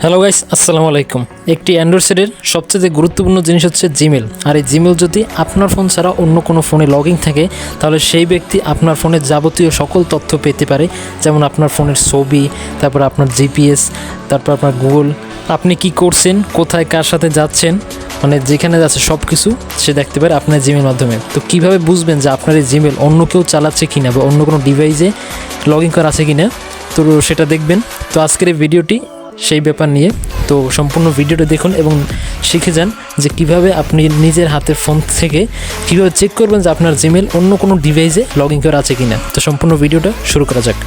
Hello guys, আসসালামু আলাইকুম। একটি অ্যান্ড্রয়েড সেটের সবচেয়ে গুরুত্বপূর্ণ জিনিস হচ্ছে জিমেল। আর এই জিমেল যদি আপনার ফোন ছাড়া অন্য কোনো ফোনে লগইন থাকে, তাহলে সেই ব্যক্তি আপনার ফোনের যাবতীয় সকল তথ্য পেতে পারে। যেমন আপনার ফোনের ছবি, তারপর আপনার জিপিএস, তারপর আপনার গুগল, আপনি কি করছেন, কোথায় কার সাথে যাচ্ছেন, মানে যেখানে যাচ্ছে সব কিছু সে দেখতে পারে আপনার জিমেল মাধ্যমে। তো কীভাবে বুঝবেন যে আপনার এই জিমেল অন্য কেউ চালাচ্ছে কিনা বা অন্য কোনো ডিভাইসে লগইন করা আছে কিনা, তো সেটা দেখবেন। তো আজকের এই ভিডিওটি সেই ব্যাপার নিয়ে, তো সম্পূর্ণ ভিডিওটা দেখুন এবং শিখে যান যে কিভাবে আপনি নিজের হাতের ফোন থেকে কীভাবে চেক করবেন যে আপনার জিমেল অন্য কোনো ডিভাইসে লগইন করা আছে কিনা। তো সম্পূর্ণ ভিডিওটা শুরু করা যাক।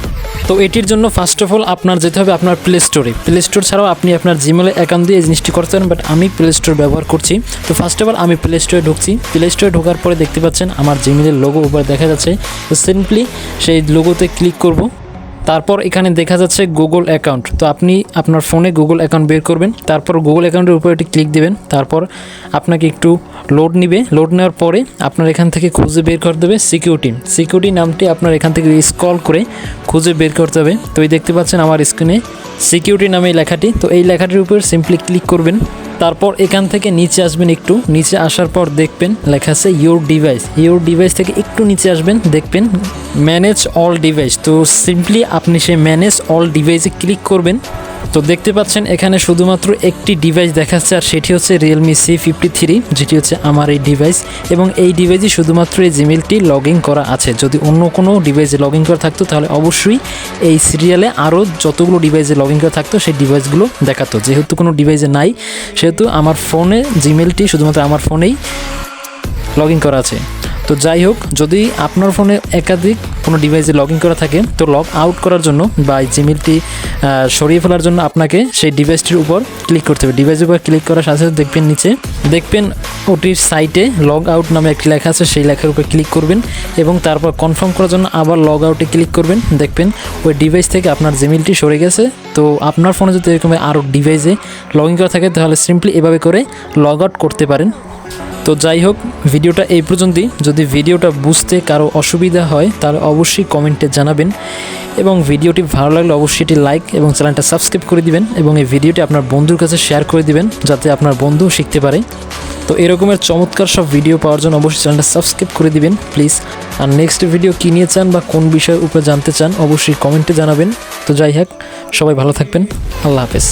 তো এটির জন্য ফার্স্ট অফ অল আপনার যেতে হবে আপনার প্লে স্টোরে। প্লে স্টোর ছাড়াও আপনি আপনার জিমেলে অ্যাকাউন্ট দিয়ে এই জিনিসটি করতে পারেন, বাট আমি প্লে স্টোর ব্যবহার করছি। তো ফার্স্ট অফ অল আমি প্লে স্টোরে ঢুকছি। প্লে স্টোরে ঢোকার পরে দেখতে পাচ্ছেন আমার জিমেলের লোগো উপরে দেখা যাচ্ছে। তো সিম্পলি সেই লোগোতে ক্লিক করব। তারপর এখানে দেখা যাচ্ছে গুগল অ্যাকাউন্ট। তো আপনি আপনার ফোনে গুগল অ্যাকাউন্ট বের করবেন, তারপর গুগল অ্যাকাউন্টের উপরে একটি ক্লিক দেবেন। তারপর আপনাকে একটু লোড নেবে। লোড নেওয়ার পরে আপনার এখান থেকে খুঁজে বের করতে হবে সিকিউরিটি নামটি আপনার এখান থেকে স্ক্রল করে খুঁজে বের করতে হবে। তো এই দেখতে পাচ্ছেন আমার স্ক্রিনে সিকিউরিটি নামে এই লেখাটি। তো এই লেখাটির উপর সিম্পলি ক্লিক করবেন। তারপর এখান থেকে নিচে আসবেন, একটু নিচে আসার পর দেখবেন লেখা আছে ইউর ডিভাইস থেকে একটু নিচে আসবেন, দেখবেন ম্যানেজ অল ডিভাইস। তো সিম্পলি আপনি সেই ম্যানেজ অল ডিভাইসে ক্লিক করবেন। তো দেখতে পাচ্ছেন এখানে শুধুমাত্র একটি ডিভাইস দেখাচ্ছে, আর সেটি হচ্ছে রিয়েলমি C53, যেটি হচ্ছে আমার এই ডিভাইস। এবং এই ডিভাইসে শুধুমাত্র এই জিমেলটি লগইন করা আছে। যদি অন্য কোনো ডিভাইসে লগইন করা থাকতো তাহলে অবশ্যই এই সিরিয়ালে আরও যতগুলো ডিভাইসে লগইন করা থাকতো সেই ডিভাইসগুলো দেখাতো। যেহেতু কোনো ডিভাইসে নাই, সেহেতু আমার ফোনে জিমেলটি শুধুমাত্র আমার ফোনেই লগইন করা আছে। তো যাই হোক, যদি আপনার ফোনে একাধিক কোনো ডিভাইসে লগইন করা থাকে, তো লগ আউট করার জন্য বা জিমেলটি সরিয়ে ফেলার জন্য আপনাকে সেই ডিভাইসটির উপর ক্লিক করতে হবে। ডিভাইসের উপর ক্লিক করার সাথে সাথে দেখবেন নিচে ওটির সাইটে লগ আউট নামে একটি লেখা আছে, সেই লেখার উপর ক্লিক করবেন এবং তারপর কনফার্ম করার জন্য আবার লগ আউটে ক্লিক করবেন। দেখবেন ওই ডিভাইস থেকে আপনার জিমেলটি সরে গেছে। তো আপনার ফোনে যদি এরকম আরও ডিভাইসে লগইন করা থাকে তাহলে সিম্পলি এভাবে করে লগ আউট করতে পারেন। তো যাই হোক, ভিডিওটা এই পর্যন্তই। যদি ভিডিওটা বুঝতে কারো অসুবিধা হয় তাহলে অবশ্যই কমেন্টে জানাবেন, এবং ভিডিওটি ভালো লাগলে অবশ্যই এটি লাইক এবং চ্যানেলটা সাবস্ক্রাইব করে দিবেন, এবং এই ভিডিওটি আপনার বন্ধুর কাছে শেয়ার করে দিবেন যাতে আপনার বন্ধুও শিখতে পারে। তো এরকমের চমৎকার সব ভিডিও পাওয়ার জন্য অবশ্যই চ্যানেলটা সাবস্ক্রাইব করে দিবেন প্লিজ। আর নেক্সট ভিডিও কী নিয়ে চান বা কোন বিষয়ের উপরে জানতে চান অবশ্যই কমেন্টে জানাবেন। তো যাই হোক, সবাই ভালো থাকবেন। আল্লাহ হাফেজ।